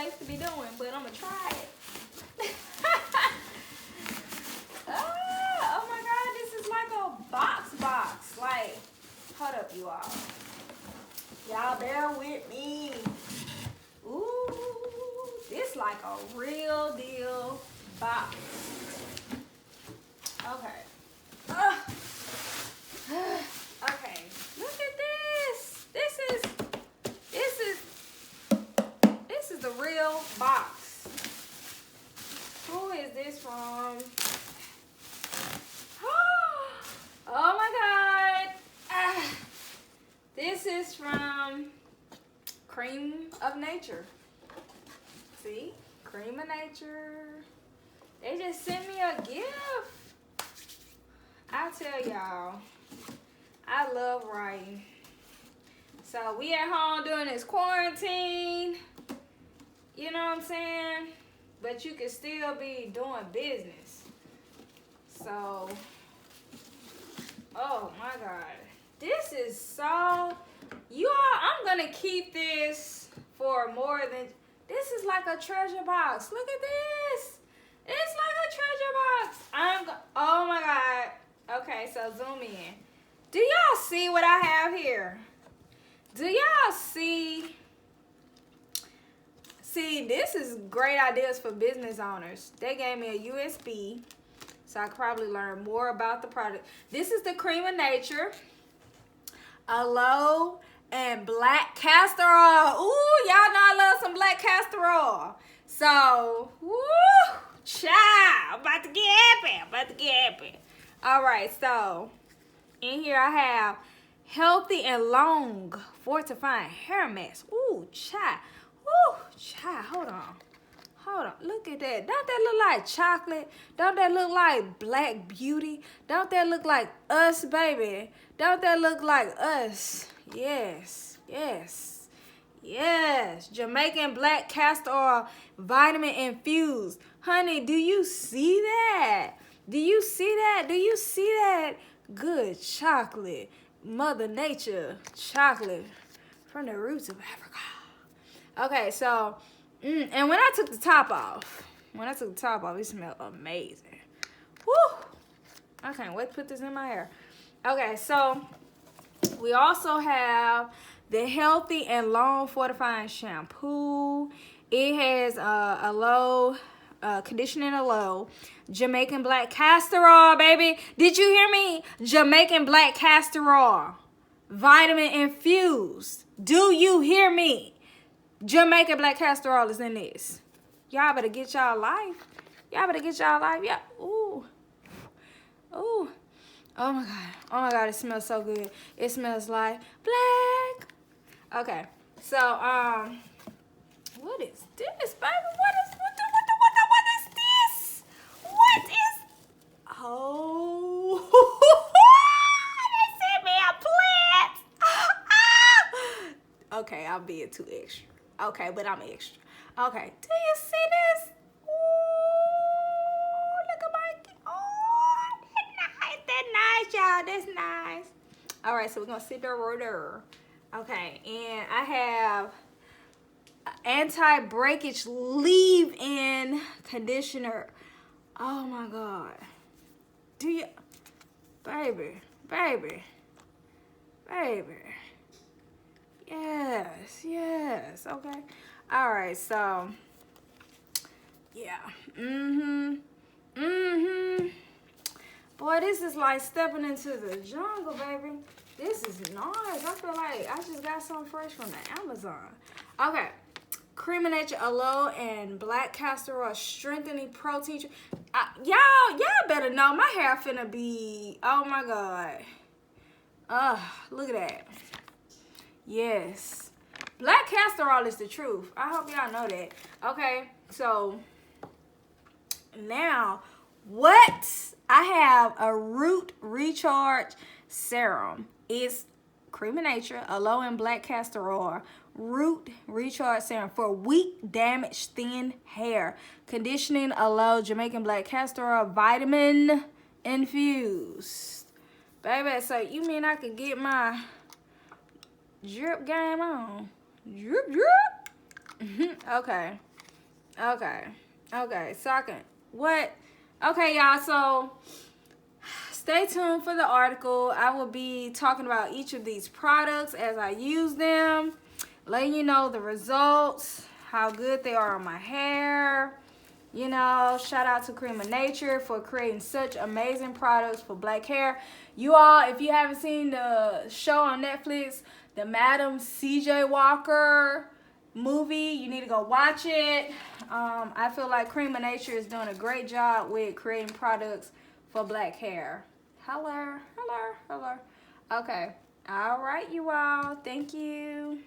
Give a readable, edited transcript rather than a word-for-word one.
supposed to be doing, but I'm gonna try it. Oh my God, this is like a box. Like, hold up, you all. Y'all bear with me. Ooh, this like a real deal box. Okay. Okay. Look at this. This is the real box. Who is this from? Oh my God. This is from Creme of Nature. See? Creme of Nature. They just sent me a gift. I tell y'all, I love writing. So we at home doing this quarantine. You know what I'm saying? But you can still be doing business. So, oh my God. This is so, you all, I'm going to keep this for more than, this is like a treasure box. Look at this. It's like a treasure box. Oh my God. Okay, so zoom in. Do y'all see what I have here? Do y'all see? See, this is great ideas for business owners. They gave me a USB, so I could probably learn more about the product. This is the Creme of Nature, Aloe, and black castor oil. Ooh, y'all know I love some black castor oil. So, woo, child, I'm about to get happy. All right, so in here I have healthy and long fortifying hair mask. Ooh, child. Ooh, child, hold on. Look at that. Don't that look like chocolate? Don't that look like Black Beauty? Don't that look like us, baby? Don't that look like us? Yes. Jamaican black castor oil, vitamin infused. Honey, do you see that? Do you see that? Good chocolate. Mother Nature chocolate from the roots of Africa. Okay, so, and when I took the top off, it smelled amazing. Woo! I can't wait to put this in my hair. Okay, so we also have the Healthy and Long Fortifying Shampoo. It has aloe, conditioning aloe, Jamaican black castor oil, baby. Did you hear me? Jamaican black castor oil, vitamin infused. Do you hear me? Jamaican black castor oil is in this. Y'all better get y'all life. Yeah. Ooh. Oh my God, it smells so good. It smells like black. Okay. So, what is this, baby? What is this? What is, oh, they sent me a plant. Okay, I'm being too extra. Okay, but I'm extra. Okay, do you see this? Ooh, look at my, oh, that's nice, y'all. That's nice. All right, so we're gonna sit there right there. Okay, and I have anti-breakage leave-in conditioner. Oh my God. Do you, baby. Yes, okay. All right, so, yeah. Boy, this is like stepping into the jungle, baby. This is nice. I feel like I just got something fresh from the Amazon. Okay. Creme of Nature, Aloe, and black castor oil strengthening protein. Y'all better know my hair finna be, oh my God. Look at that. Yes. Black castor oil is the truth. I hope y'all know that. Okay, so now what? I have a root recharge serum. It's Creme of Nature, Aloe, and black castor oil. Root recharge serum for weak, damaged, thin hair. Conditioning aloe, Jamaican black castor oil, vitamin infused. Baby, so you mean I could get my drip game on? Drip. Okay. Okay. Okay. So I can what? Okay, y'all. So stay tuned for the article. I will be talking about each of these products as I use them, letting you know the results, how good they are on my hair. You know, shout out to Creme of Nature for creating such amazing products for black hair. You all, if you haven't seen the show on Netflix, the Madam CJ Walker movie, you need to go watch it. I feel like Creme of Nature is doing a great job with creating products for black hair. Holler, holler, holler. Okay. All right, you all. Thank you.